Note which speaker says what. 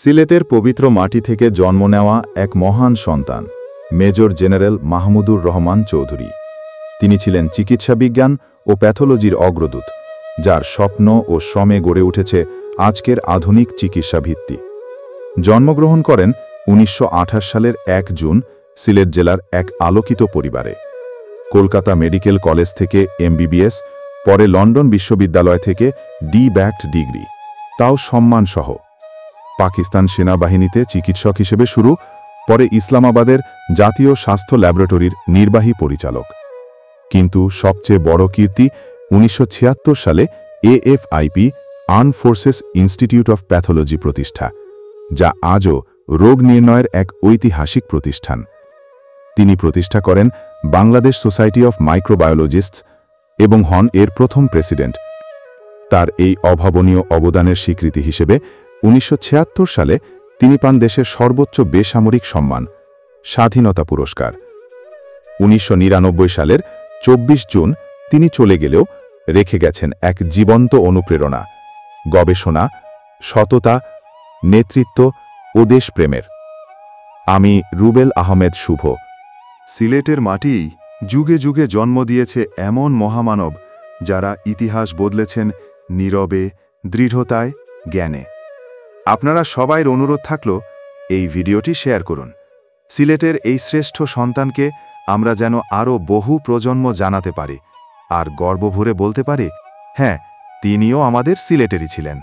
Speaker 1: সিলেটের পবিত্র মাটি থেকে জন্ম নেওয়া এক মহান সন্তান মেজর জেনারেল মাহমুদুর রহমান চৌধুরী। তিনি ছিলেন চিকিৎসাবিজ্ঞান ও প্যাথোলজির অগ্রদূত, যার স্বপ্ন ও শ্রমে গড়ে উঠেছে আজকের আধুনিক চিকিৎসা ভিত্তি। জন্মগ্রহণ করেন ১৯২৮ সালের ১ জুন সিলেট জেলার এক আলোকিত পরিবারে। কলকাতা মেডিকেল কলেজ থেকে এমবিবিএস, পরে লন্ডন বিশ্ববিদ্যালয় থেকে ডি-ব্যাকড ডিগ্রি, তাও সম্মানসহ। পাকিস্তান সেনাবাহিনীতে চিকিৎসক হিসেবে শুরু, পরে ইসলামাবাদের জাতীয় স্বাস্থ্য ল্যাবরেটরির নির্বাহী পরিচালক। কিন্তু সবচেয়ে বড় কীর্তি ১৯৭৬ সালে এএফআইপি armed forces institute of pathology প্রতিষ্ঠা, যা আজও রোগ নির্ণয়ের এক ঐতিহাসিক প্রতিষ্ঠান। তিনি প্রতিষ্ঠা করেন বাংলাদেশ সোসাইটি অফ মাইক্রোবায়োলজিস্টস এবং হন এর প্রথম প্রেসিডেন্ট। তার এই অভাবনীয় অবদানের স্বীকৃতি হিসেবে ১৯৭৬ সালে তিনি পান দেশের সর্বোচ্চ বেসামরিক সম্মান স্বাধীনতা পুরস্কার। ১৯৯৯ সালের ২৪ জুন তিনি চলে গেলেও রেখে গেছেন এক জীবন্ত অনুপ্রেরণা, গবেষণা, সততা, নেতৃত্ব ও দেশপ্রেমের। আমি রুবেল আহমেদ শুভ।
Speaker 2: সিলেটের মাটি যুগে যুগে জন্ম দিয়েছে এমন মহামানব যারা ইতিহাস বদলেছেন নীরবে, দৃঢ়তায়, জ্ঞানে। আপনারা সবাইয়ের অনুরোধ থাকল এই ভিডিওটি শেয়ার করুন। সিলেটের এই শ্রেষ্ঠ সন্তানকে আমরা যেন আরও বহু প্রজন্ম জানাতে পারি আর গর্ব ভরে বলতে পারি, হ্যাঁ, তিনিও আমাদের সিলেটেরই ছিলেন।